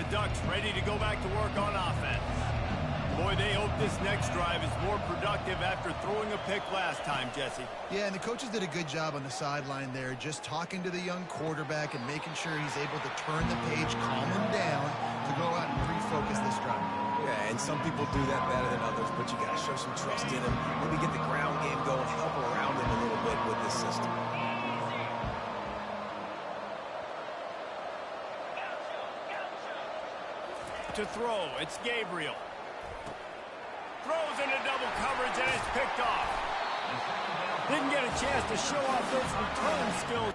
Ducks ready to go back to work on offense. Boy, they hope this next drive is more productive after throwing a pick last time, Jesse. Yeah, and the coaches did a good job on the sideline there, just talking to the young quarterback and making sure he's able to turn the page, calm him down to go out and refocus this drive. Yeah, and some people do that better than others, but you got to show some trust in him. Maybe get the ground game going, help around him a little bit with this system. To throw, it's Gabriel. Throws into double coverage and it's picked off. Didn't get a chance to show off those return skills.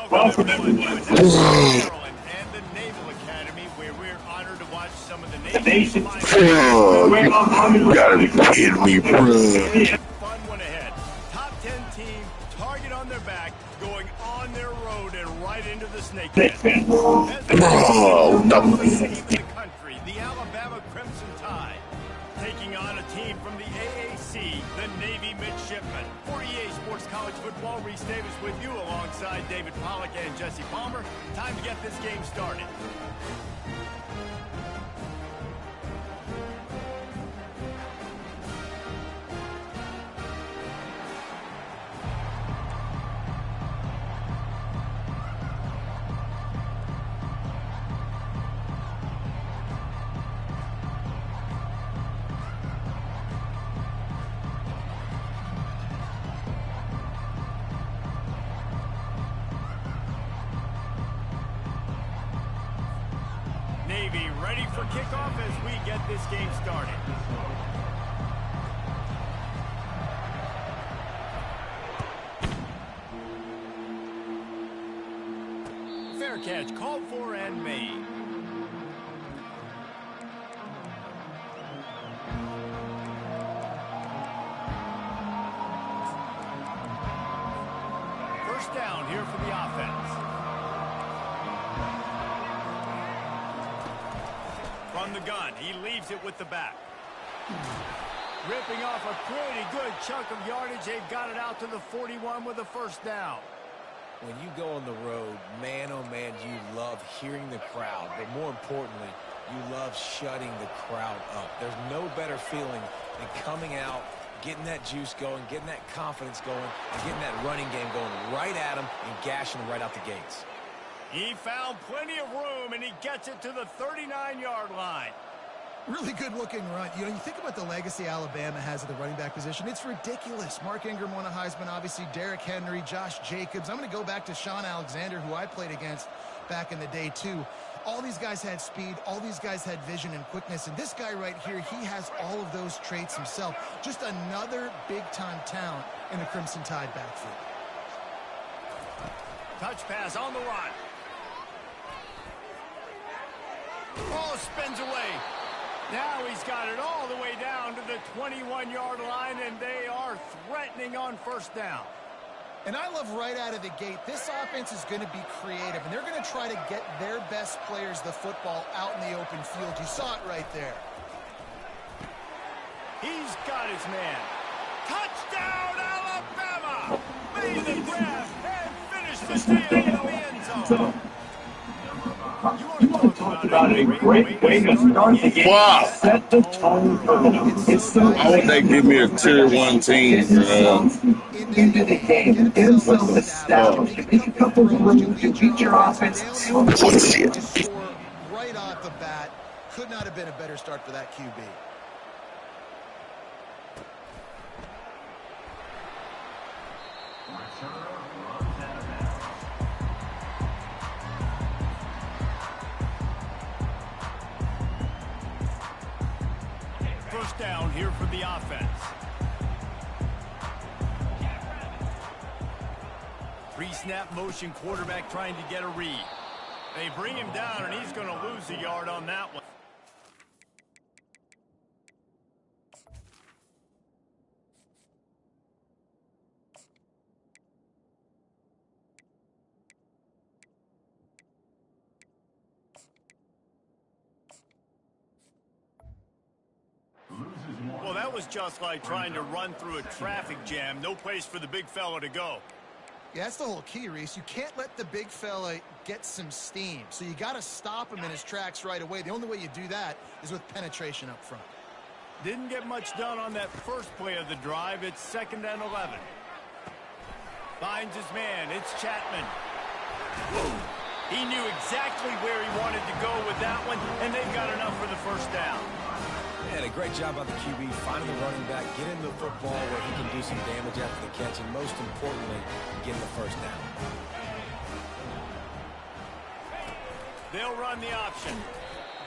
Welcome everyone to Maryland and the Naval Academy, where we're honored to watch some of the nation's finest. You gotta be kidding me, bro. Fun one ahead. Top 10 team, target on their back, going on their road and right into the snake pit. Bro, The team in the country, the Alabama Crimson Tide, taking on a team from the AAC, the Navy Midshipmen. For EA Sports College Football, Reese Davis with you alongside David Pollack and Jesse Palmer. Time to get this game started. Navy ready for kickoff as we get this game started. Fair catch called for and made. First down here for the offense. From the gun, he leaves it with the back. Ripping off a pretty good chunk of yardage. They've got it out to the 41 with a first down. When you go on the road, man, oh man, you love hearing the crowd. But more importantly, you love shutting the crowd up. There's no better feeling than coming out, getting that juice going, getting that confidence going, and getting that running game going right at them and gashing them right out the gates. He found plenty of room, and he gets it to the 39-yard line. Really good-looking run. You know, you think about the legacy Alabama has at the running back position. It's ridiculous. Mark Ingram won a Heisman, obviously. Derrick Henry, Josh Jacobs. I'm going to go back to Sean Alexander, who I played against back in the day, too. All these guys had speed. All these guys had vision and quickness. And this guy right here, he has all of those traits himself. Just another big-time talent in the Crimson Tide backfield. Touch pass on the run. Oh, spins away. Now he's got it all the way down to the 21-yard line, and they are threatening on first down. And I love right out of the gate, this offense is going to be creative, and they're going to try to get their best players the football out in the open field. You saw it right there. He's got his man. Touchdown, Alabama! Made the grab and finished the deal in the end zone. You want to talk about a great way to start the game. Wow. Set the tone early. It's so Why would they give me a tier 1 team, bro? into the game, get himself established. You make a couple of throws, you beat your offense. Bullshit. Right off the bat, could not have been a better start for that QB. First down here for the offense. Pre-snap motion, quarterback trying to get a read. They bring him down, and he's going to lose a yard on that one. Well, that was just like trying to run through a traffic jam. No place for the big fella to go. Yeah, that's the whole key, Reese. You can't let the big fella get some steam. So you got to stop him in his tracks right away. The only way you do that is with penetration up front. Didn't get much done on that first play of the drive. It's 2nd and 11. Finds his man. It's Chapman. He knew exactly where he wanted to go with that one, and they've got enough for the first down. And a great job by the QB, finding the running back, getting the football where he can do some damage after the catch, and most importantly, getting the first down. They'll run the option.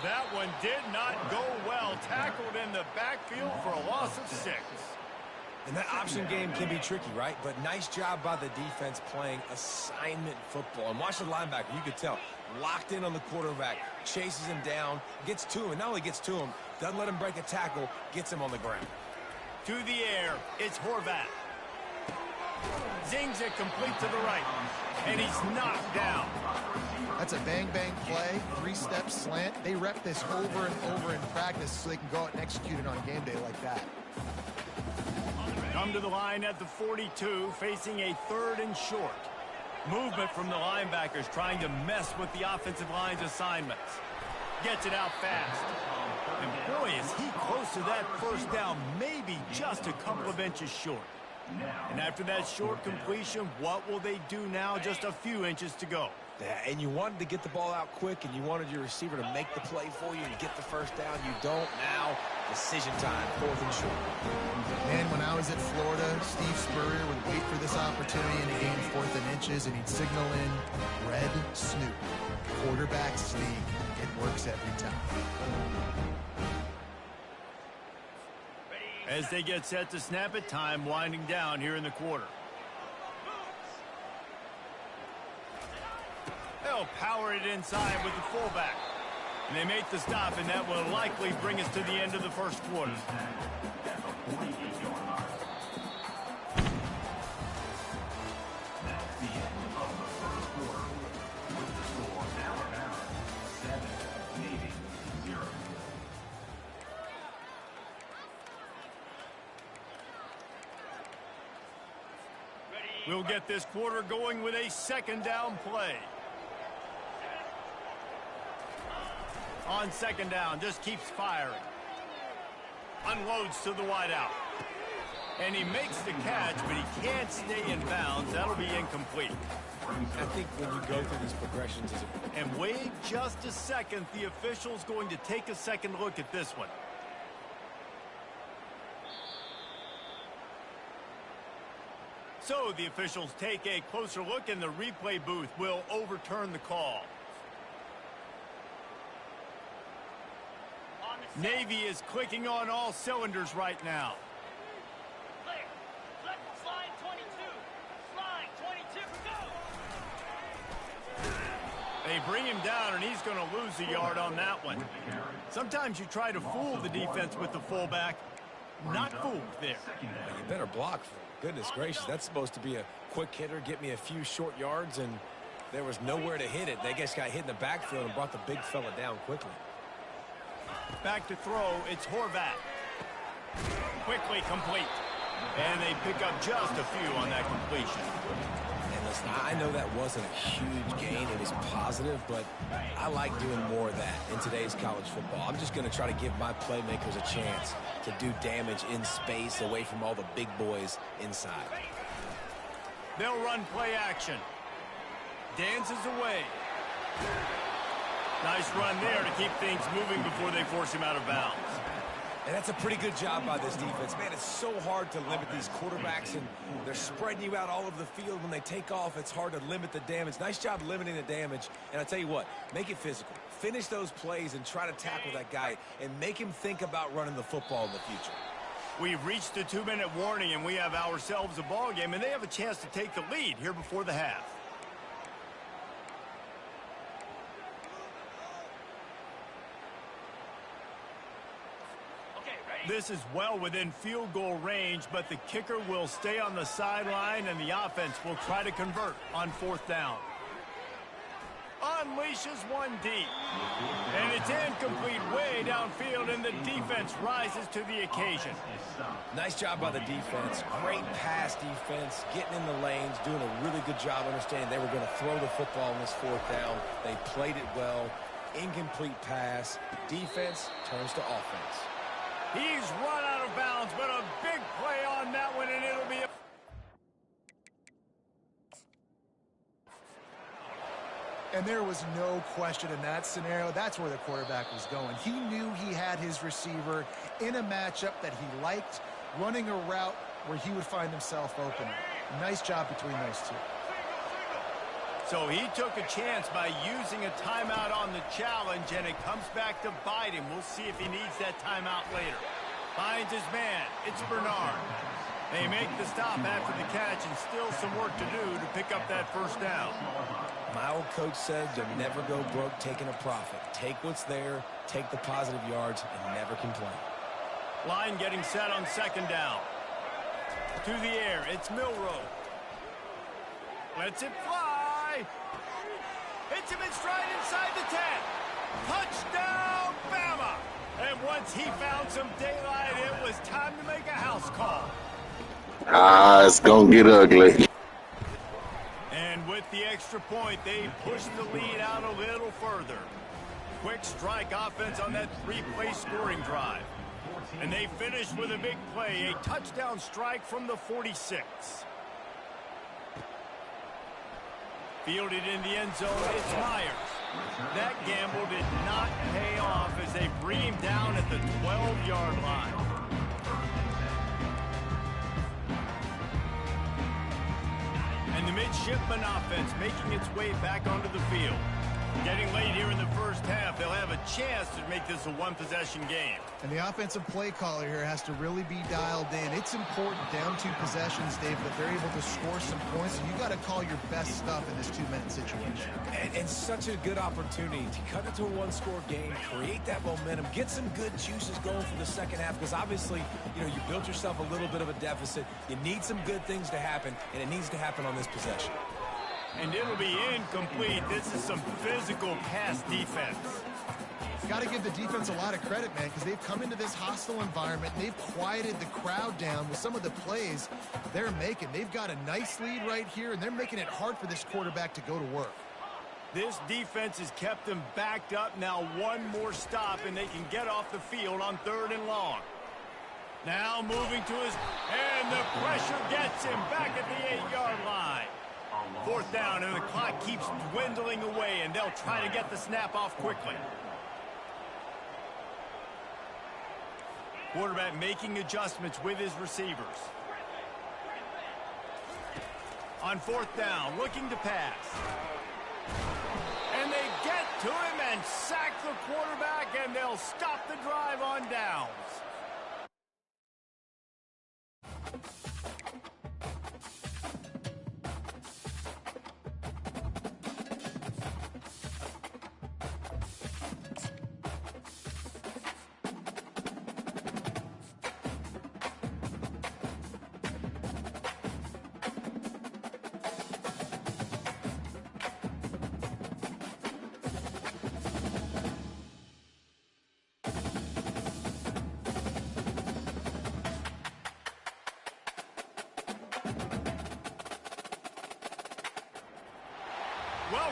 That one did not go well. Tackled in the backfield for a loss of 6. And that option game can be tricky, right? But nice job by the defense playing assignment football. And watch the linebacker. You could tell. Locked in on the quarterback. Chases him down. Gets to him. And not only gets to him, doesn't let him break a tackle. Gets him on the ground. To the air. It's Horvat. Zings it complete to the right. And he's knocked down. That's a bang-bang play, 3-step slant. They rep this over and over in practice so they can go out and execute it on game day like that. Come to the line at the 42, facing a 3rd and short. Movement from the linebackers trying to mess with the offensive line's assignments. Gets it out fast. And boy, is he close to that first down, maybe just a couple of inches short. And after that short completion, what will they do now? Just a few inches to go. Yeah, and you wanted to get the ball out quick, and you wanted your receiver to make the play for you and get the first down. You don't now. Decision time, 4th and short. Man, when I was at Florida, Steve Spurrier would wait for this opportunity in a game 4th and inches, and he'd signal in red snoop. Quarterback sneak. It works every time. As they get set to snap it, time winding down here in the quarter. They'll power it inside with the fullback. And they make the stop, and that will likely bring us to the end of the first quarter. We'll get this quarter going with a 2nd down play. On 2nd down, just keeps firing. Unloads to the wideout. And he makes the catch, but he can't stay in bounds. That'll be incomplete. I think when you go through these progressions... And wait just a second. The official's going to take a second look at this one. So the officials take a closer look, and the replay booth will overturn the call. Navy is clicking on all cylinders right now. They bring him down, and he's going to lose a yard on that one. Sometimes you try to fool the defense with the fullback. Not fooled there. Well, you better block. For goodness gracious, that's supposed to be a quick hitter, get me a few short yards, and there was nowhere to hit it. They just got hit in the backfield and brought the big fella down quickly. Back to throw, it's Horvat. Quickly complete. And they pick up just a few on that completion. And listen, I know that wasn't a huge gain. It was positive, but I like doing more of that in today's college football. I'm just going to try to give my playmakers a chance to do damage in space away from all the big boys inside. They'll run play action. Dances away. Nice run there to keep things moving before they force him out of bounds. And that's a pretty good job by this defense. Man, it's so hard to limit these quarterbacks, and they're spreading you out all over the field. When they take off, it's hard to limit the damage. Nice job limiting the damage. And I tell you what, make it physical. Finish those plays and try to tackle that guy and make him think about running the football in the future. We've reached the 2-minute warning, and we have ourselves a ball game, and they have a chance to take the lead here before the half. This is well within field goal range, but the kicker will stay on the sideline, and the offense will try to convert on 4th down. Unleashes one deep. And it's incomplete way downfield, and the defense rises to the occasion. Nice job by the defense. Great pass defense, getting in the lanes, doing a really good job understanding they were going to throw the football on this 4th down. They played it well. Incomplete pass. Defense turns to offense. He's run out of bounds, but a big play on that one, and it'll be a... And there was no question in that scenario. That's where the quarterback was going. He knew he had his receiver in a matchup that he liked, running a route where he would find himself open. Nice job between those two. So he took a chance by using a timeout on the challenge, and it comes back to bite him. We'll see if he needs that timeout later. Finds his man. It's Bernard. They make the stop after the catch, and still some work to do to pick up that 1st down. My old coach said you'll never go broke taking a profit. Take what's there, take the positive yards, and never complain. Line getting set on 2nd down. To the air, it's Milroe. Lets it fly. Hits him in stride inside the 10. Touchdown, Bama! And once he found some daylight, it was time to make a house call. It's gonna get ugly. And with the extra point, they push the lead out a little further. Quick strike offense on that 3-play scoring drive. And they finish with a big play, a touchdown strike from the 46. Fielded in the end zone, it's Myers. That gamble did not pay off as they bring him down at the 12-yard line. And the midshipman offense making its way back onto the field. Getting late here in the 1st half, they'll have a chance to make this a one-possession game. And the offensive play caller here has to really be dialed in. It's important down 2 possessions, Dave, that they're able to score some points. And you got to call your best stuff in this 2-minute situation. And such a good opportunity to cut it to a 1-score game, create that momentum, get some good juices going for the 2nd half, because obviously, you built yourself a little bit of a deficit. You need some good things to happen, and it needs to happen on this possession. And it'll be incomplete. This is some physical pass defense. Got to give the defense a lot of credit, man, because they've come into this hostile environment. And they've quieted the crowd down with some of the plays they're making. They've got a nice lead right here, and they're making it hard for this quarterback to go to work. This defense has kept them backed up. Now one more stop, and they can get off the field on 3rd and long. Now moving to his... And the pressure gets him back at the 8-yard line. 4th down, and the clock keeps dwindling away, and they'll try to get the snap off quickly. Quarterback making adjustments with his receivers. On 4th down, looking to pass. And they get to him and sack the quarterback, and they'll stop the drive on downs.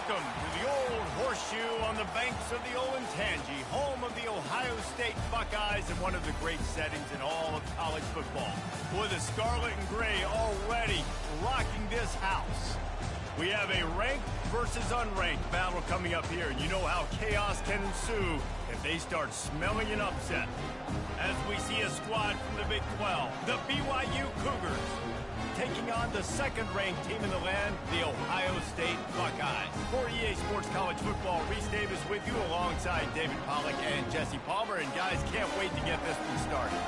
Welcome to the old horseshoe on the banks of the Olentangy, home of the Ohio State Buckeyes and one of the great settings in all of college football. With the scarlet and gray already rocking this house. We have a ranked versus unranked battle coming up here, and you know how chaos can ensue if they start smelling an upset. As we see a squad from the Big 12, the BYU Cougars, taking on the second-ranked team in the land, the Ohio State Buckeyes. For EA Sports College Football, Reese Davis with you alongside David Pollack and Jesse Palmer. And guys, can't wait to get this one started.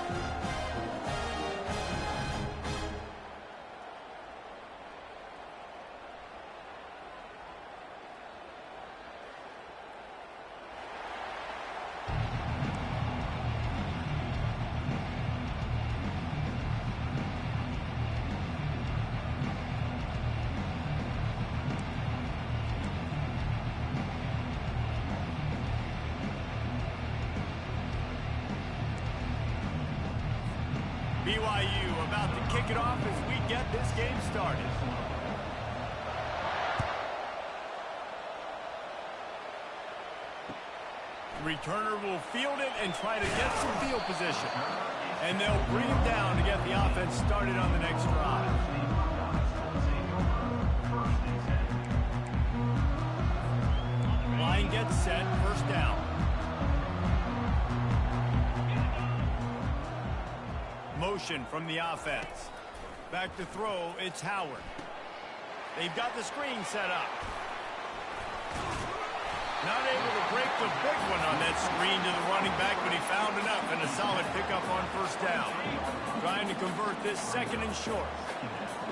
BYU about to kick it off as we get this game started. Returner will field it and try to get some field position. And they'll bring him down to get the offense started on the next drive. Line gets set, first down. Motion from the offense. Back to throw, it's Howard. They've got the screen set up. Not able to break the big one on that screen to the running back, but he found enough and a solid pickup on first down. Trying to convert this second and short.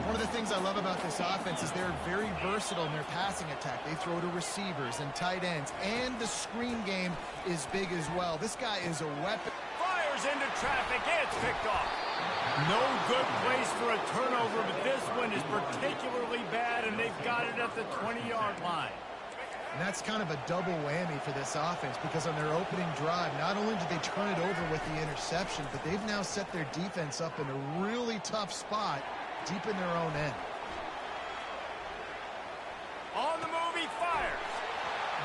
One of the things I love about this offense is they're very versatile in their passing attack. They throw to receivers and tight ends, and the screen game is big as well. This guy is a weapon. Fires into traffic, it's picked off. No good place for a turnover, but this one is particularly bad, and they've got it at the 20-yard line. And that's kind of a double whammy for this offense, because on their opening drive, not only did they turn it over with the interception, but they've now set their defense up in a really tough spot deep in their own end. On the move, he fires.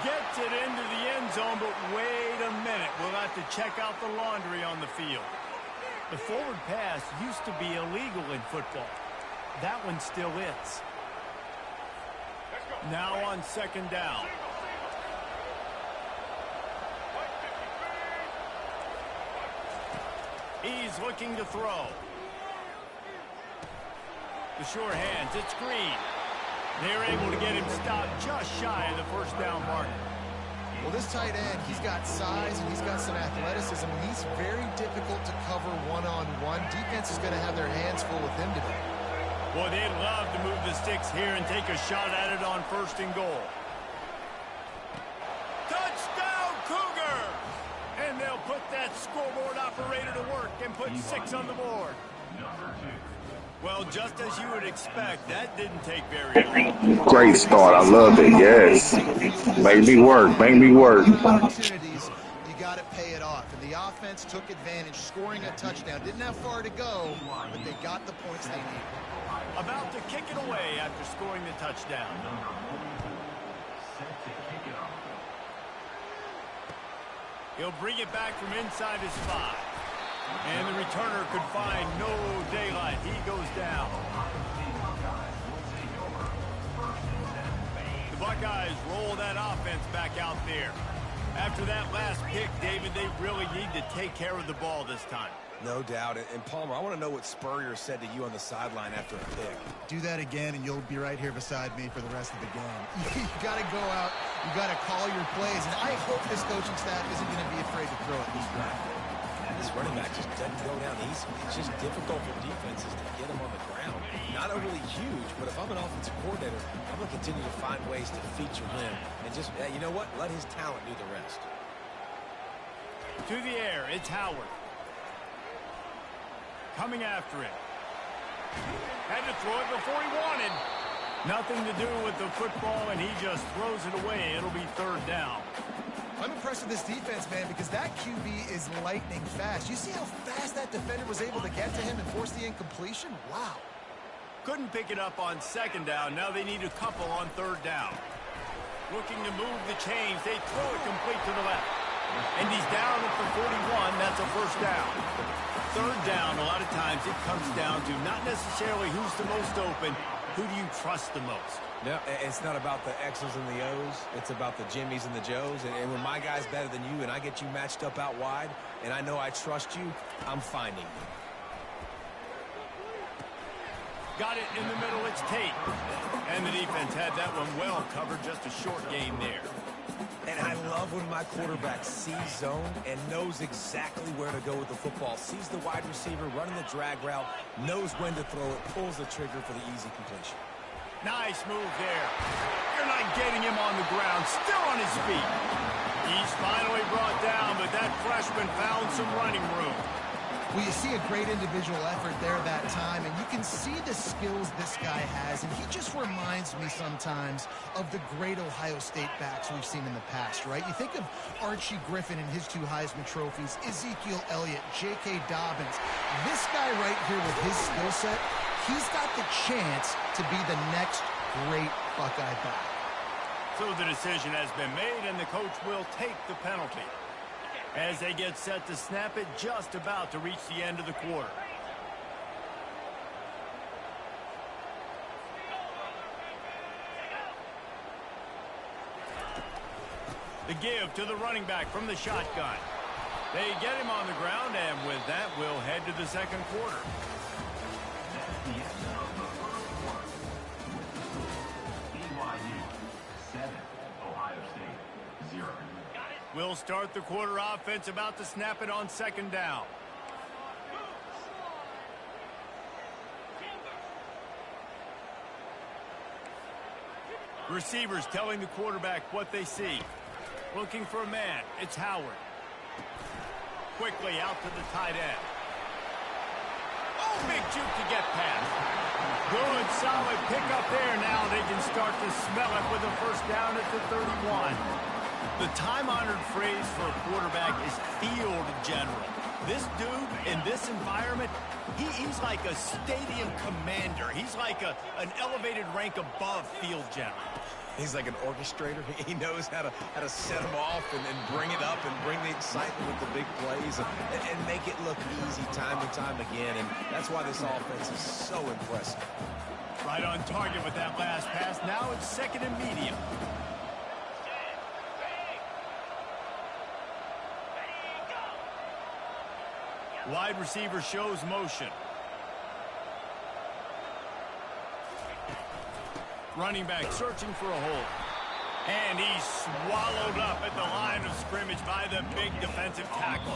Gets it into the end zone, but wait a minute. We'll have to check out the laundry on the field. The forward pass used to be illegal in football. That one still is. Now on second down. He's looking to throw. The sure hands, it's Green. They're able to get him stopped just shy of the first down marker. Well, this tight end, he's got size and he's got some athleticism, and he's very difficult to cover one-on-one. Defense is going to have their hands full with him today. Boy, they'd love to move the sticks here and take a shot at it on first and goal. Touchdown, Cougar! And they'll put that scoreboard operator to work and put 6 on the board. Well, just as you would expect, that didn't take very long. Great start. I love it. Yes. Make me work. Make me work. Opportunities, you got to pay it off. And the offense took advantage, scoring a touchdown. Didn't have far to go, but they got the points they needed. About to kick it away after scoring the touchdown. He'll bring it back from inside his 5. And the returner could find no daylight. He goes down. The Buckeyes roll that offense back out there. After that last pick, David, they really need to take care of the ball this time. No doubt. And Palmer, I want to know what Spurrier said to you on the sideline after a pick. Do that again, and you'll be right here beside me for the rest of the game. You got to go out. You got to call your plays. And I hope this coaching staff isn't going to be afraid to throw at this drive. This running back just doesn't go down easy. It's just difficult for defenses to get him on the ground. Not overly huge, but if I'm an offensive coordinator, I'm going to continue to find ways to feature him. And just, you know what? Let his talent do the rest. To the air, it's Howard. Coming after it. Had to throw it before he wanted. Nothing to do with the football, and he just throws it away. It'll be third down. I'm impressed with this defense, man, because that QB is lightning fast. You see how fast that defender was able to get to him and force the incompletion? Wow. Couldn't pick it up on second down. Now they need a couple on third down. Looking to move the chains. They throw it complete to the left. And he's down at the 41. That's a first down. Third down, a lot of times it comes down to not necessarily who's the most open, who do you trust the most? No, it's not about the X's and the O's. It's about the Jimmies and the Joes. And when my guy's better than you and I get you matched up out wide and I know I trust you, I'm finding you. Got it in the middle. It's Tate. And the defense had that one well covered. Just a short gain there. And I love when my quarterback sees zone and knows exactly where to go with the football. Sees the wide receiver running the drag route, knows when to throw it, pulls the trigger for the easy completion. Nice move there. You're not getting him on the ground. Still on his feet. He's finally brought down, but that freshman found some running room. Well, you see a great individual effort there that time, and you can see the skills this guy has, and he just reminds me sometimes of the great Ohio State backs we've seen in the past, right? You think of Archie Griffin and his 2 Heisman trophies, Ezekiel Elliott, J.K. Dobbins. This guy right here with his skill set, he's got the chance to be the next great Buckeye back. So the decision has been made, and the coach will take the penalty as they get set to snap it, just about to reach the end of the quarter. The give to the running back from the shotgun. They get him on the ground, and with that, we'll head to the second quarter. We'll start the quarter. Offense about to snap it on second down. Receivers telling the quarterback what they see. Looking for a man. It's Howard. Quickly out to the tight end. Oh, big juke to get past. Good, solid pickup there. Now they can start to smell it with a first down at the 31. The time-honored phrase for a quarterback is field general. This dude in this environment, he's like a stadium commander. He's like an elevated rank above field general. He's like an orchestrator. He knows how to set them off and bring it up and bring the excitement with the big plays and make it look easy time and time again. And that's why this offense is so impressive. Right on target with that last pass. Now it's second and medium. Wide receiver shows motion. Running back searching for a hole. And he's swallowed up at the line of scrimmage by the big defensive tackle.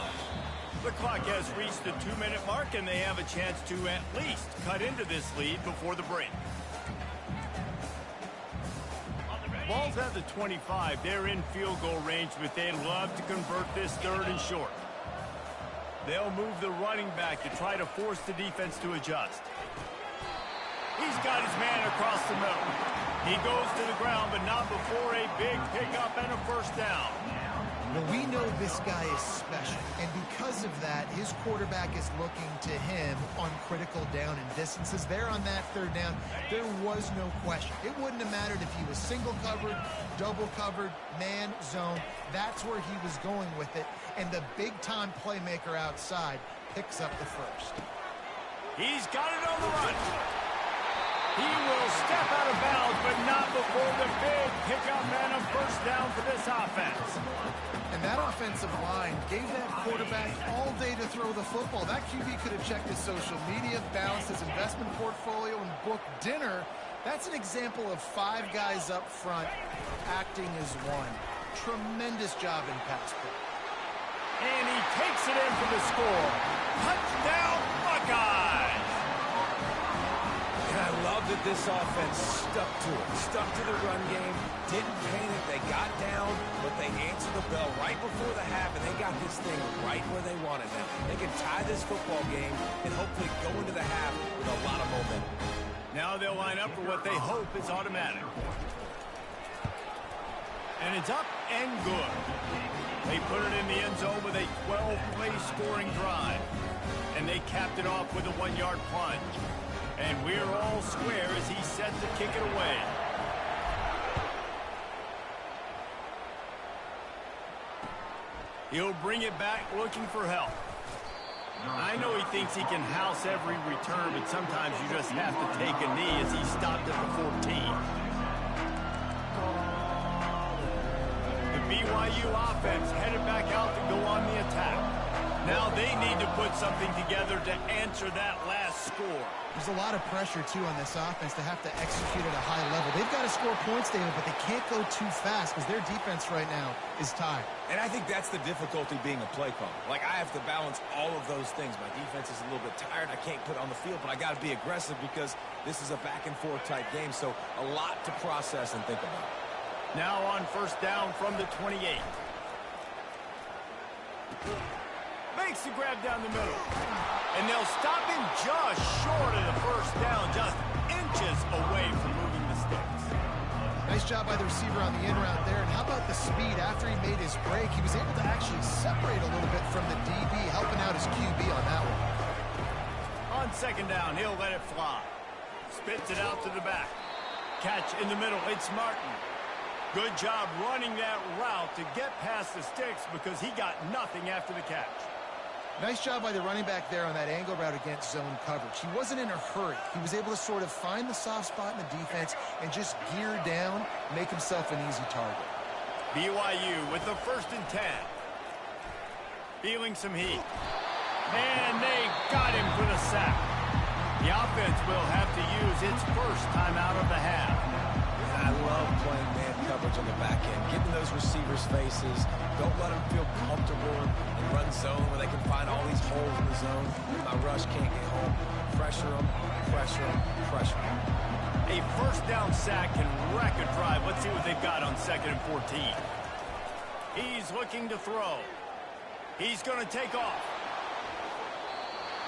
The clock has reached the 2-minute mark, and they have a chance to at least cut into this lead before the break. Ball's at the 25. They're in field goal range, but they'd love to convert this third and short. They'll move the running back to try to force the defense to adjust. He's got his man across the middle. He goes to the ground, but not before a big pickup and a first down. Well, we know this guy is special, and because of that, his quarterback is looking to him on critical down and distances. There on that third down, there was no question. It wouldn't have mattered if he was single covered, double covered, man, zone. That's where he was going with it, and the big-time playmaker outside picks up the first. He's got it on the run. He will step out of bounds, but not before the big pickup and a first down for this offense. And that offensive line gave that quarterback all day to throw the football. That QB could have checked his social media, balanced his investment portfolio, and booked dinner. That's an example of 5 guys up front acting as one. Tremendous job in pass play. And he takes it in for the score. Touchdown, Buckeyes! And I love that this offense stuck to it, stuck to the run game, didn't panic, they got down, but they answered the bell right before the half, and they got this thing right where they wanted it. They can tie this football game and hopefully go into the half with a lot of momentum. Now they'll line up for what they hope is automatic. And it's up and good. They put it in the end zone with a 12-play scoring drive. And they capped it off with a 1-yard plunge. And we're all square as he sets to kick it away. He'll bring it back looking for help. I know he thinks he can house every return, but sometimes you just have to take a knee as he stopped at the 14. The BYU offense headed back out to go on the attack. Now they need to put something together to answer that last score. There's a lot of pressure, too, on this offense to have to execute at a high level. They've got to score points, David, but they can't go too fast because their defense right now is tired. And I think that's the difficulty being a play caller. Like, I have to balance all of those things. My defense is a little bit tired. I can't put on the field, but I got to be aggressive because this is a back-and-forth type game, so a lot to process and think about. Now on first down from the 28. Makes the grab down the middle. And they'll stop him just short of the first down, just inches away from moving the sticks. Nice job by the receiver on the in route there. And how about the speed after he made his break? He was able to actually separate a little bit from the DB, helping out his QB on that one. On second down, he'll let it fly. Spits it out to the back. Catch in the middle. It's Martin. Good job running that route to get past the sticks because he got nothing after the catch. Nice job by the running back there on that angle route against zone coverage. He wasn't in a hurry. He was able to sort of find the soft spot in the defense and just gear down, make himself an easy target. BYU with the 1st and 10. Feeling some heat. And they got him for the sack. The offense will have to use its first timeout of the half. I love playing man coverage on the back end, getting those receivers' faces. Don't let them feel comfortable and run zone where they can find all these holes in the zone. My rush can't get home. Pressure them, pressure them, pressure them. A first down sack can wreck a drive. Let's see what they've got on 2nd and 14. He's looking to throw. He's going to take off.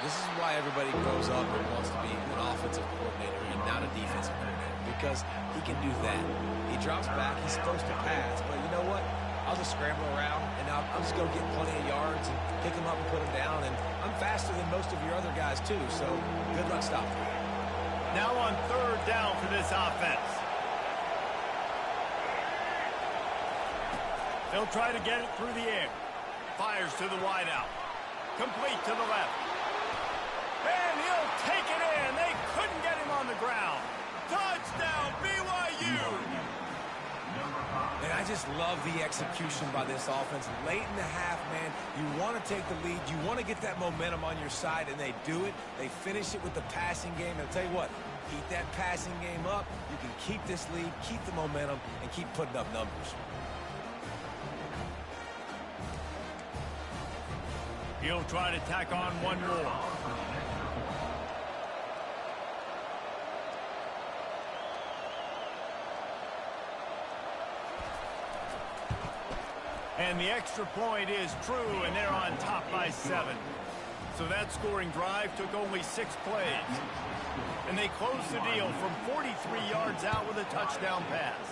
This is why everybody grows up and wants to be an offensive coordinator and not a defensive coordinator, because he can do that. He drops back, he's supposed to pass, but you know what? I'll just scramble around, and I'll just go get plenty of yards and pick them up and put them down, and I'm faster than most of your other guys, too, so good luck stopping. Now on 3rd down for this offense. They'll try to get it through the air. Fires to the wideout. Complete to the left. And he'll take it in. They couldn't get him on the ground. Touchdown, BYU! And I just love the execution by this offense. Late in the half, man, you want to take the lead. You want to get that momentum on your side, and they do it. They finish it with the passing game. And I'll tell you what, keep that passing game up. You can keep this lead, keep the momentum, and keep putting up numbers. He'll try to tack on one more. And the extra point is true, and they're on top by 7. So that scoring drive took only 6 plays. And they closed the deal from 43 yards out with a touchdown pass.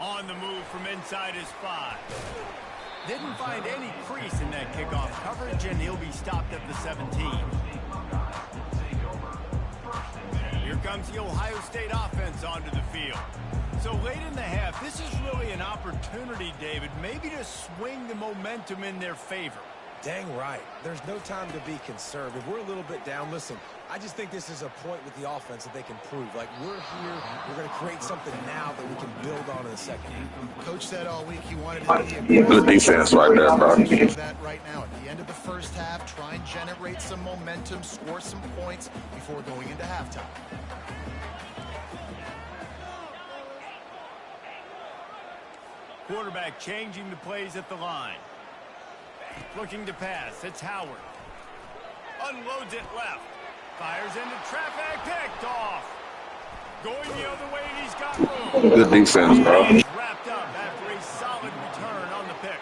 On the move from inside his 5. Didn't find any crease in that kickoff coverage, and he'll be stopped at the 17. Here comes the Ohio State offense onto the field. So late in the half, this is really an opportunity, David, maybe to swing the momentum in their favor. Dang right. There's no time to be conservative. We're a little bit down. Listen, I just think this is a point with the offense that they can prove. Like, we're here, we're going to create something now that we can build on in the second half. Coach said all week he wanted to be Good defense right there, bro. that right now at the end of the first half, try and generate some momentum, score some points before going into halftime. Quarterback changing the plays at the line. Looking to pass. It's Howard. Unloads it left. Fires into traffic. Picked off. Going the other way, and he's got room. Good defense, bro. Wrapped up after a solid return on the pick.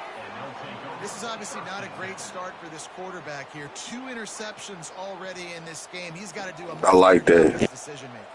This is obviously not a great start for this quarterback here. 2 interceptions already in this game. He's got to do a I like that. decision making.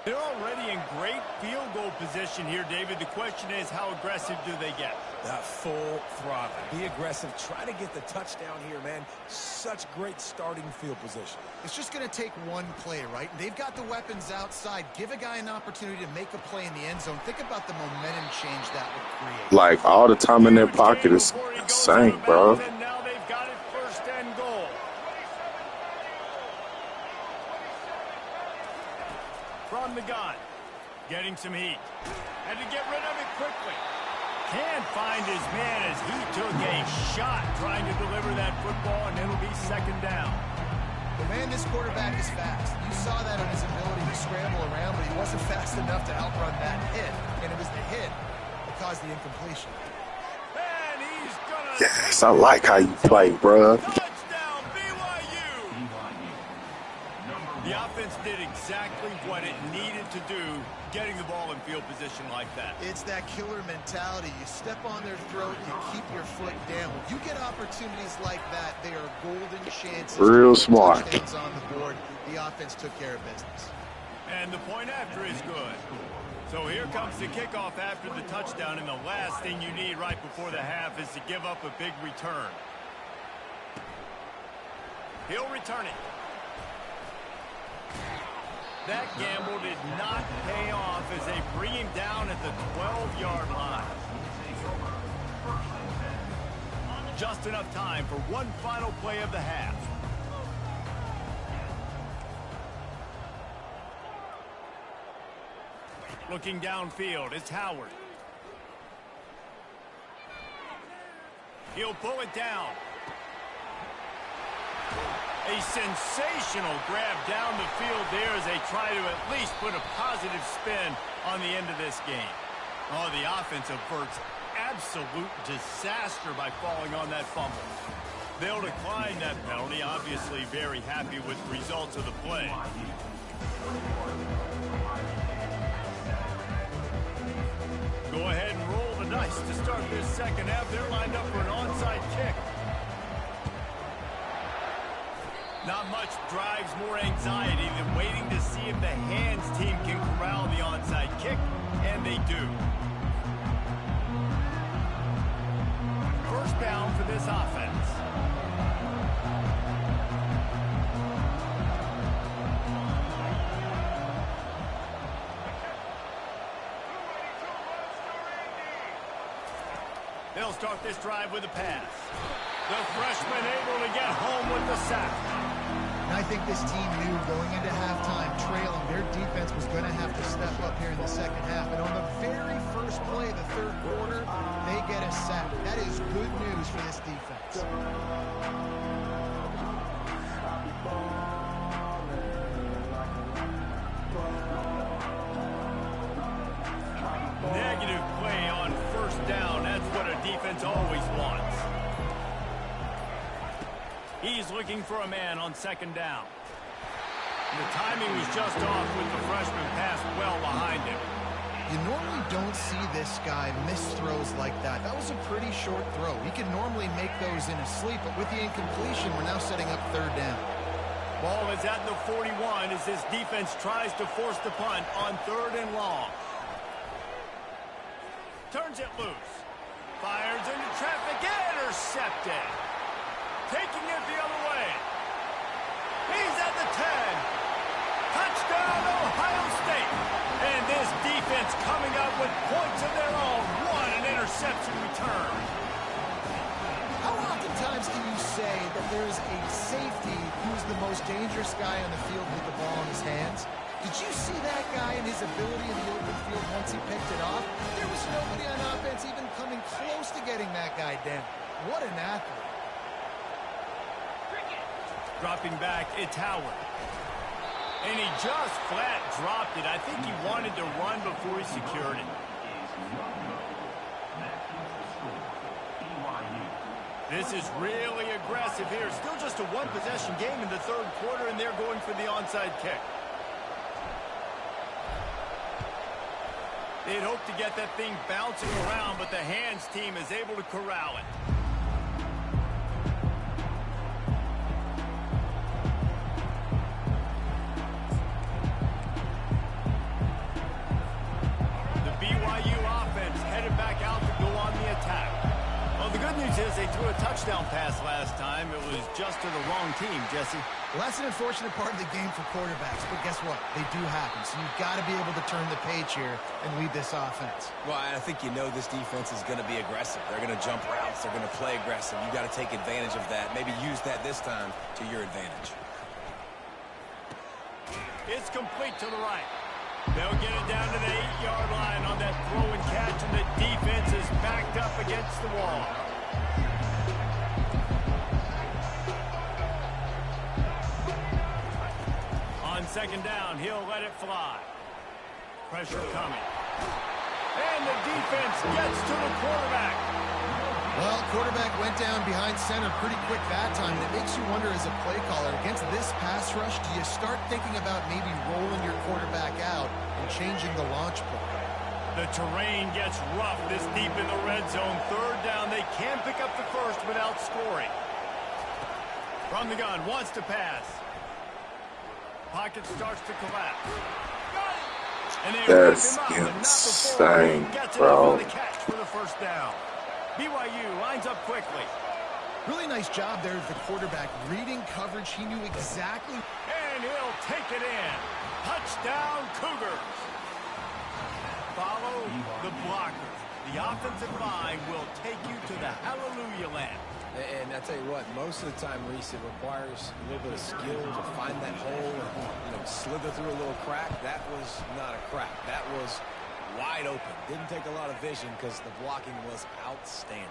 They're already in great field goal position here, David. The question is, how aggressive do they get? That full throttle. Be aggressive. Try to get the touchdown here, man. Such great starting field position. It's just going to take one play, right? They've got the weapons outside. Give a guy an opportunity to make a play in the end zone. Think about the momentum change that would create. Like, all the time in their pocket is insane, bro. And now they've got it first and goal. From the gun. Getting some heat. Had to get rid of it quickly. Can't find his man as he took a shot trying to deliver that football, and it'll be second down. The man, this quarterback is fast. You saw that on his ability to scramble around, but he wasn't fast enough to outrun that hit. And it was the hit that caused the incompletion. And he's gonna... Yes, I like how you play, bro. Touchdown, BYU! The offense did exactly what it needed to do, getting the ball in field position like that. It's that killer mentality. You step on their throat, you keep your foot down. When you get opportunities like that, they are golden chances. Real smart. Touchdowns on the board. The offense took care of business. And the point after is good. So here comes the kickoff after the touchdown, and the last thing you need right before the half is to give up a big return. He'll return it. That gamble did not pay off as they bring him down at the 12-yard line. Just enough time for one final play of the half. Looking downfield, it's Howard. He'll pull it down. A sensational grab down the field there as they try to at least put a positive spin on the end of this game. Oh, the offense averts absolute disaster by falling on that fumble. They'll decline that penalty, obviously very happy with the results of the play. Go ahead and roll the dice to start this second half. They're lined up for an onside kick. Not much drives more anxiety than waiting to see if the hands team can corral the onside kick, and they do. First down for this offense. They'll start this drive with a pass. The freshman able to get home with the sack. And I think this team knew going into halftime trailing, their defense was going to have to step up here in the second half. And on the very first play of the third quarter, they get a sack. That is good news for this defense. Negative play on first down. That's what a defense always wants. He's looking for a man on second down. The timing was just off with the freshman pass well behind him. You normally don't see this guy miss throws like that. That was a pretty short throw. He can normally make those in his sleep, but with the incompletion, we're now setting up third down. Ball is at the 41 as this defense tries to force the punt on third and long. Turns it loose. Fires into traffic. Intercepted. Taking it the other way. He's at the 10. Touchdown, Ohio State. And this defense coming up with points of their own. What an interception return. How oftentimes can you say that there's a safety who's the most dangerous guy on the field with the ball in his hands? Did you see that guy and his ability in the open field once he picked it off? There was nobody on offense even coming close to getting that guy down. What an athlete. Dropping back, it's Howard. And he just flat dropped it. I think he wanted to run before he secured it. This is really aggressive here. Still just a one-possession game in the third quarter, and they're going for the onside kick. They'd hoped to get that thing bouncing around, but the hands team is able to corral it. because they threw a touchdown pass last time. It was just to the wrong team, Jesse. Well, that's an unfortunate part of the game for quarterbacks, but guess what? They do happen, so you've got to be able to turn the page here and lead this offense. Well, I think you know this defense is going to be aggressive. They're going to jump routes. They're going to play aggressive. You've got to take advantage of that. Maybe use that this time to your advantage. It's complete to the right. They'll get it down to the 8-yard line on that throw and catch, and the defense is backed up against the wall. On second down, he'll let it fly. Pressure coming. And the defense gets to the quarterback. Well, quarterback went down behind center pretty quick that time, and it makes you wonder as a play caller, against this pass rush, do you start thinking about maybe rolling your quarterback out and changing the launch point? The terrain gets rough this deep in the red zone. Third down, they can pick up the first without scoring. From the gun, wants to pass. Pocket starts to collapse. And they That's rip him up, but not before he insane, gets it bro. on the catch for the first down. BYU lines up quickly. Really nice job there of the quarterback reading coverage. He knew exactly. And he'll take it in. Touchdown, Cougars. Follow the blockers. The offensive line will take you to the hallelujah land. And I tell you what, most of the time, Reese, it requires a little bit of skill to find that hole and slither through a little crack. That was not a crack. That was wide open. Didn't take a lot of vision because the blocking was outstanding.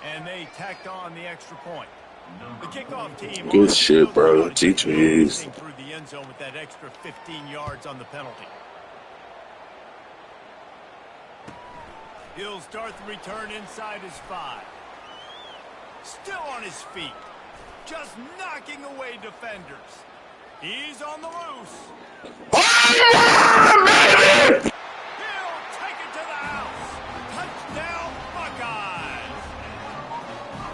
And they tacked on the extra point. The kickoff team. Good shit, bro. GG's. Through the end zone with that extra 15 yards on the penalty. He'll start the return inside his 5. Still on his feet. Just knocking away defenders. He's on the loose. He'll take it to the house. Touchdown, Buckeyes.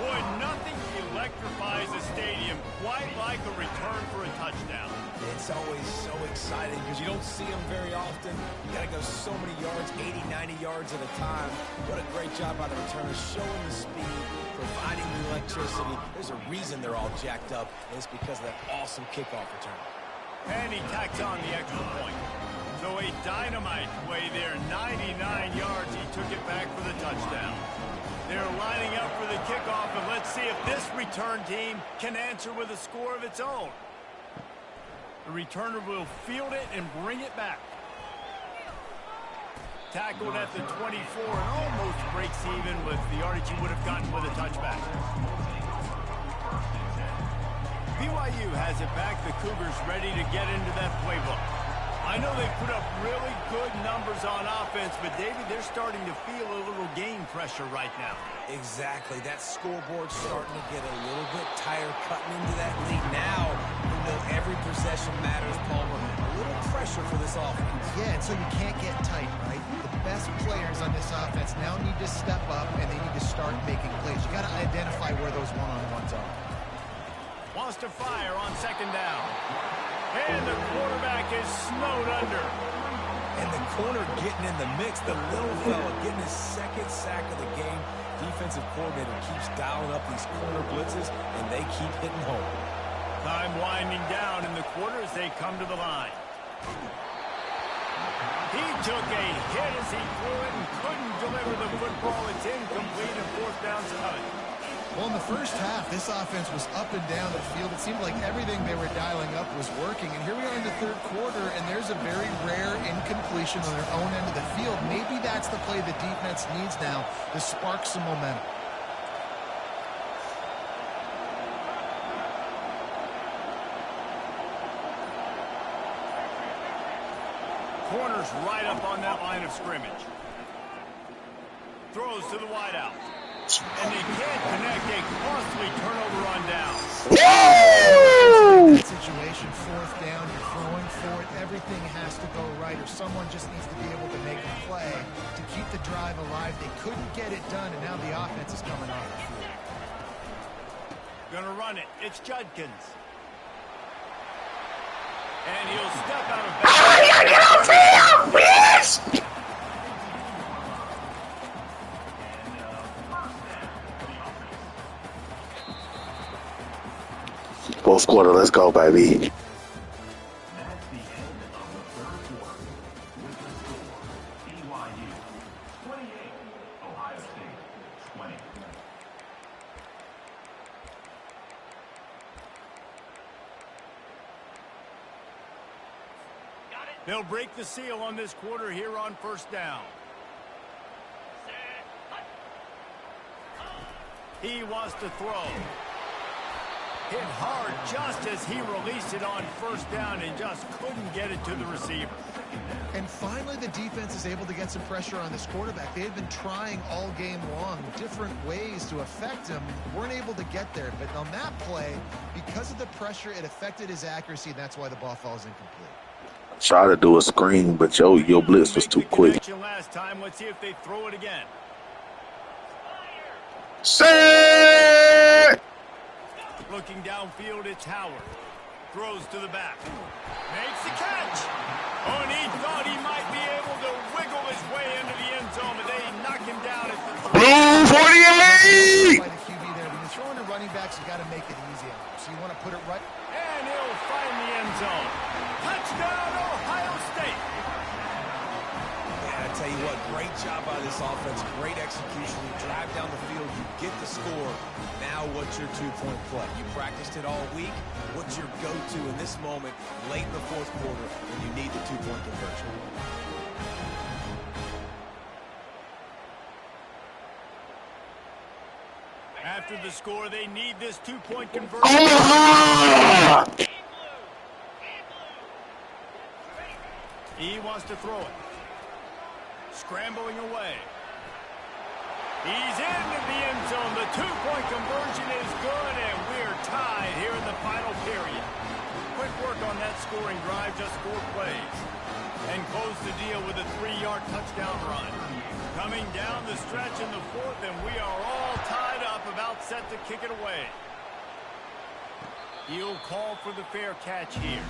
Boy, nothing electrifies a stadium quite like a return for a touchdown. It's always so exciting because you don't see them very often. You got to go so many yards, 80, 90 yards at a time. What a great job by the returners, showing the speed, providing the electricity. There's a reason they're all jacked up, and it's because of that awesome kickoff return. And he tacks on the extra point. So a dynamite play there, 99 yards. He took it back for the touchdown. They're lining up for the kickoff, and let's see if this return team can answer with a score of its own. The returner will field it and bring it back. Tackled at the 24 and almost breaks even with the yardage he would have gotten with a touchback. BYU has it back. The Cougars ready to get into that playbook. I know they put up really good numbers on offense, but, David, they're starting to feel a little game pressure right now. Exactly. That scoreboard's starting to get a little bit tired cutting into that lead. Now, you know every possession matters, Palmer. A little pressure for this offense. Yeah, and so you can't get tight, right? The best players on this offense now need to step up, and they need to start making plays. You got to identify where those one-on-ones are. Wants to fire on second down. And the quarterback is snowed under. And the corner getting in the mix. The little fella getting his second sack of the game. Defensive coordinator keeps dialing up these corner blitzes, and they keep hitting home. Time winding down in the quarter as they come to the line. He took a hit as he threw it and couldn't deliver the football. It's incomplete and fourth down's coming. Well, in the first half, this offense was up and down the field. It seemed like everything they were dialing up was working. And here we are in the third quarter, and there's a very rare incompletion on their own end of the field. Maybe that's the play the defense needs now to spark some momentum. Corners right up on that line of scrimmage. Throws to the wideout. And they can't connect a costly turnover on down. In that situation, fourth down, you're throwing for it. Everything has to go right, or someone just needs to be able to make a play to keep the drive alive. They couldn't get it done, and now the offense is coming off the field. Gonna run it. It's Judkins. And he'll step out of bounds. Fourth quarter, let's go, baby. They'll break the seal on this quarter here on first down. He wants to throw. Hit hard just as he released it on first down and just couldn't get it to the receiver. And finally, the defense is able to get some pressure on this quarterback. They had been trying all game long different ways to affect him. Weren't able to get there. But on that play, because of the pressure, it affected his accuracy, and that's why the ball falls incomplete. Try to do a screen, but your blitz was too quick. Last time, let's see if they throw it again. Set! Looking downfield, it's Howard. Throws to the back. Makes the catch. Oh, and he thought he might be able to wiggle his way into the end zone, but they knock him down at the 48! By the QB there. When you're throwing to running backs, you got to make it easy on them. So you want to put it right. And he'll find the end zone. Touchdown, Ohio State. Yeah, I tell you what, great job by this offense. Great execution. You drive down the field, you get the score. Now what's your two-point play? You practiced it all week. What's your go-to in this moment, late in the fourth quarter, when you need the two-point conversion? After the score, they need this two-point conversion. He wants to throw it. Scrambling away. He's into the end zone. The two-point conversion is good, and we're tied here in the final period. Quick work on that scoring drive, just 4 plays. And close the deal with a 3-yard touchdown run. Coming down the stretch in the fourth, and we are all tied up, about set to kick it away. He'll call for the fair catch here.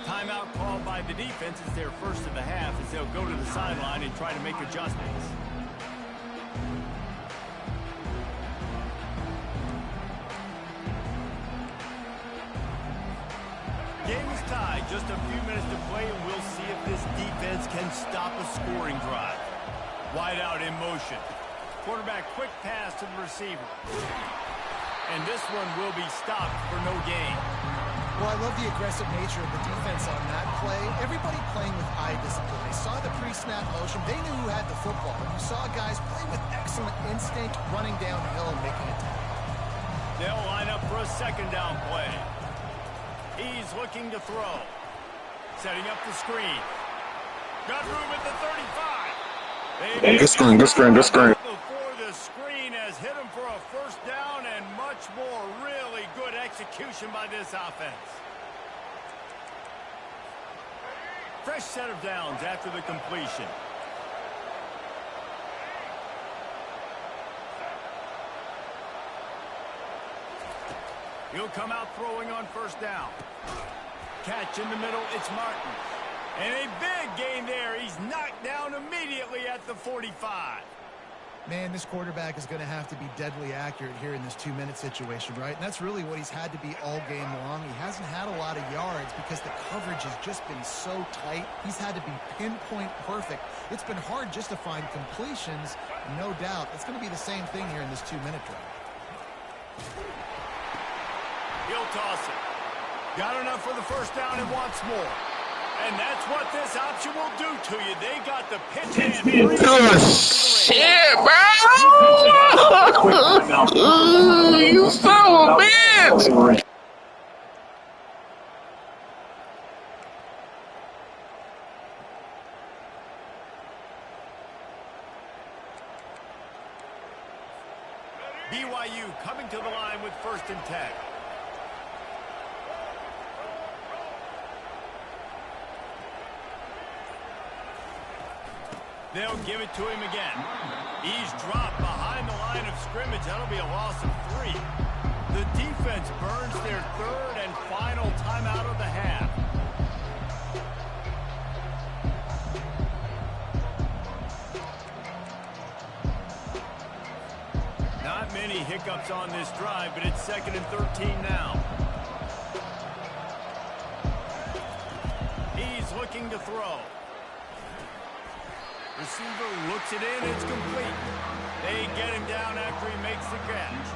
Timeout called by the defense. It's their first of the half as they'll go to the sideline and try to make adjustments. Game is tied. Just a few minutes to play, and we'll see if this defense can stop a scoring drive. Wide out in motion. Quarterback quick pass to the receiver. And this one will be stopped for no gain. Well, I love the aggressive nature of the defense on that play. Everybody playing with eye discipline. They saw the pre-snap motion. They knew who had the football. And you saw guys play with excellent instinct, running downhill and making a tackle. They'll line up for a second down play. He's looking to throw. Setting up the screen. Got room at the 35. Good screen, good screen, good screen. Before the screen has hit him for a first down and much more. Really good execution by this offense. Fresh set of downs after the completion. He'll come out throwing on first down. Catch in the middle, it's Martin. And a big gain there. He's knocked down immediately at the 45. Man, this quarterback is going to have to be deadly accurate here in this 2-minute situation, right? And that's really what he's had to be all game long. He hasn't had a lot of yards because the coverage has just been so tight. He's had to be pinpoint perfect. It's been hard just to find completions, no doubt. It's going to be the same thing here in this 2-minute drive. He'll toss it. Got enough for the first down and wants more. And that's what this option will do to you. They got the pitch in. Good shit, bro! You son of a bitch! BYU coming to the line with 1st and 10. They'll give it to him again. He's dropped behind the line of scrimmage. That'll be a loss of 3. The defense burns their 3rd and final timeout of the half. pickups on this drive, but it's 2nd and 13 now. He's looking to throw. Receiver looks it in. It's complete. They get him down after he makes the catch.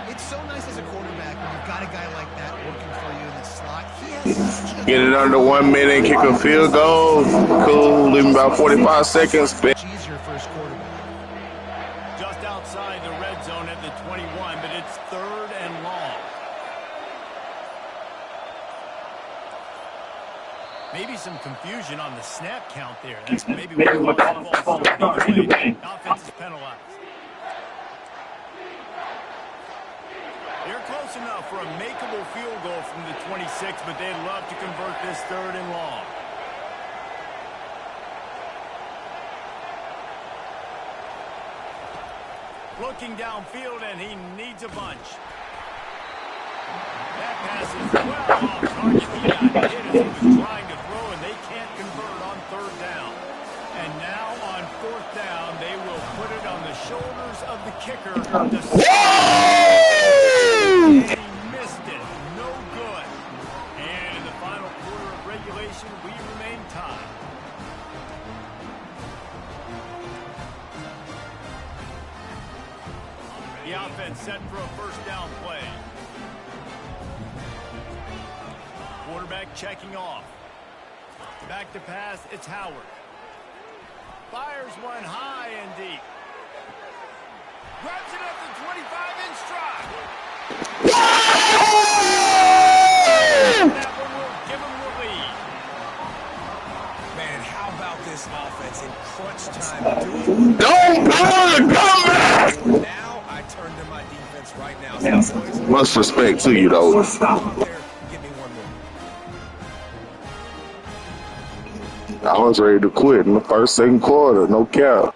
It's so nice as a quarterback when you've got a guy like that working for you in the slot. He has such a... Get it under 1 minute, kick a field goal. Cool, leaving about 45 seconds. Much easier for his quarterback. Just outside the red zone at the 21, but it's 3rd and long. Maybe some confusion on the snap count there. That's maybe what the ball started either way. Offense is penalized. They're close enough for a makeable field goal from the 26, but they'd love to convert this 3rd and long. Looking downfield, and he needs a bunch. That pass is well off target. He got hit as he was trying to throw, and they can't convert on 3rd down. And now on 4th down, they will put it on the shoulders of the kicker. And he missed it. No good. And in the final quarter of regulation, we remain tied. The offense set for a 1st down play. Quarterback checking off. Back to pass, it's Howard. Fires one high and deep. Grabs it at the 25-inch stride. That one will give him the lead. Man, how about this offense in crunch time? Don't blow the comeback! Now I turn to my defense right now. So boys, Much respect to you, though. give me one more. I was ready to quit in the 1st, 2nd quarter. No cap.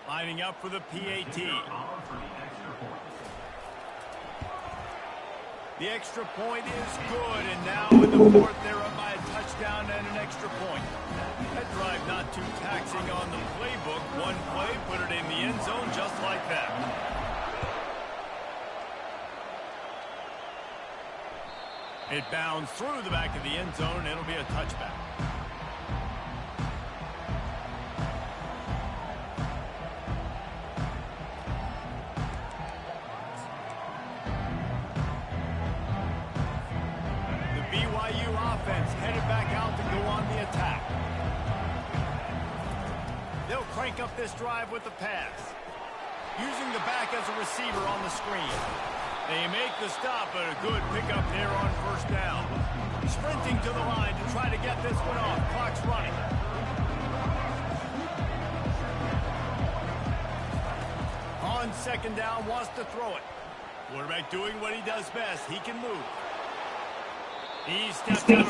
Lining up for the PAT. The extra point is good, and now in the 4th, they're up by a touchdown and an extra point. That drive not too taxing on the playbook. One play, put it in the end zone just like that. It bounds through the back of the end zone, and it'll be a touchback. BYU offense headed back out to go on the attack. They'll crank up this drive with the pass. Using the back as a receiver on the screen. They make the stop, but a good pickup there on 1st down. Sprinting to the line to try to get this one off. Clock's running. On 2nd down, wants to throw it. Quarterback doing what he does best. He can move.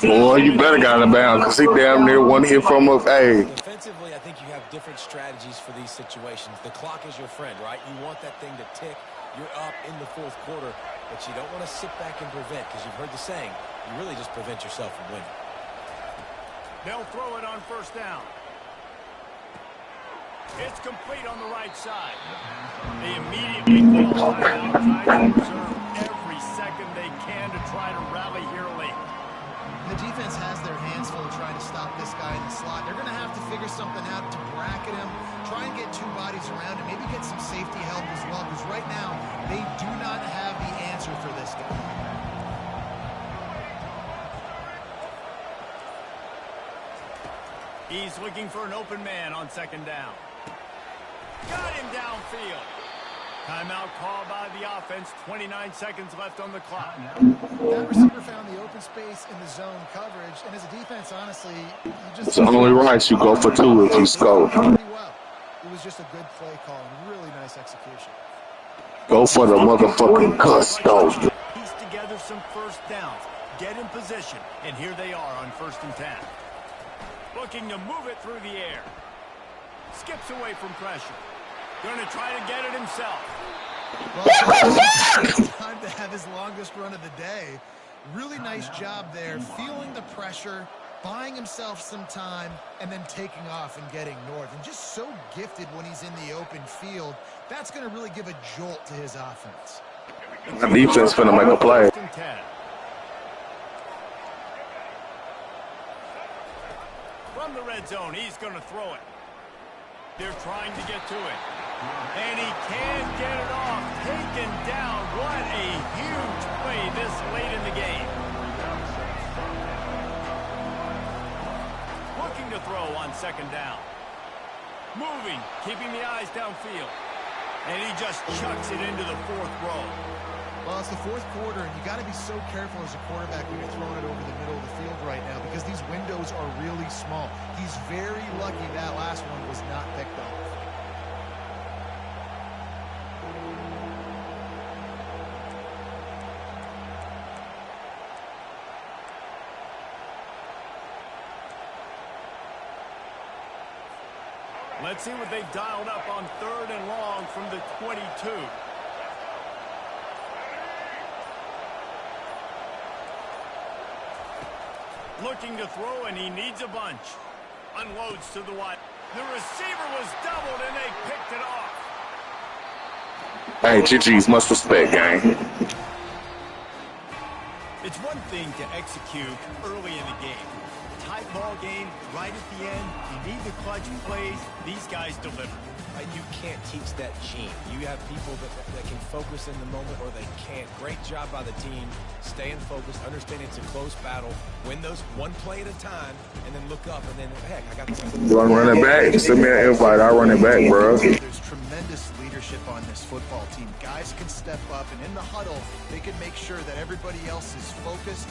Boy, you better got him bound because he damn near one hit from us. Hey. Defensively, I think you have different strategies for these situations. The clock is your friend, right? You want that thing to tick. You're up in the 4th quarter, but you don't want to sit back and prevent because you've heard the saying, you really just prevent yourself from winning. They'll throw it on 1st down. It's complete on the right side. They immediately call timeout, trying to preserve every second they can to try to rally here late. The defense has their hands full trying to stop this guy in the slot. They're going to have to figure something out to bracket him, try and get 2 bodies around him, maybe get some safety help as well, because right now they do not have the answer for this guy. He's looking for an open man on 2nd down. Got him downfield. Timeout called by the offense. 29 seconds left on the clock. That receiver found the open space in the zone coverage, and as a defense, honestly, you just... It's only right you go for 2 if you score. Pretty well. It was just a good play call and really nice execution. Go for the motherfucking cuss, though. Piece together some 1st downs. Get in position, and here they are on 1st and 10. Looking to move it through the air. Skips away from pressure. Going to try to get it himself. Well, time to have his longest run of the day. Really nice job there, feeling the pressure, buying himself some time and then taking off and getting north. And just so gifted when he's in the open field. That's going to really give a jolt to his offense. The defense finna make a play. From the red zone, he's going to throw it. They're trying to get to it. And he can get it off. Taken down. What a huge play this late in the game. Looking to throw on second down. Moving, keeping the eyes downfield. And he just chucks it into the fourth row. Well, it's the fourth quarter, and you got to be so careful as a quarterback when you're throwing it over the middle of the field right now because these windows are really small. He's very lucky that last one was not picked off. Let's see what they've dialed up on 3rd and long from the 22. Looking to throw, and he needs a bunch. Unloads to the wide. The receiver was doubled, and they picked it off. Hey, GG's, much respect, gang. It's one thing to execute early in the game. Tight ball game, right at the end. You need the clutch plays. These guys deliver. You can't teach that gene. You have people that can focus in the moment or they can't. Great job by the team. Staying focused, understanding it's a close battle. Win those one play at a time, and then look up, and then, heck, I got the You want to run it back? Send me an invite. I'll run it back, bro. There's tremendous leadership on this football team. Guys can step up, and in the huddle, they can make sure that everybody else is focused.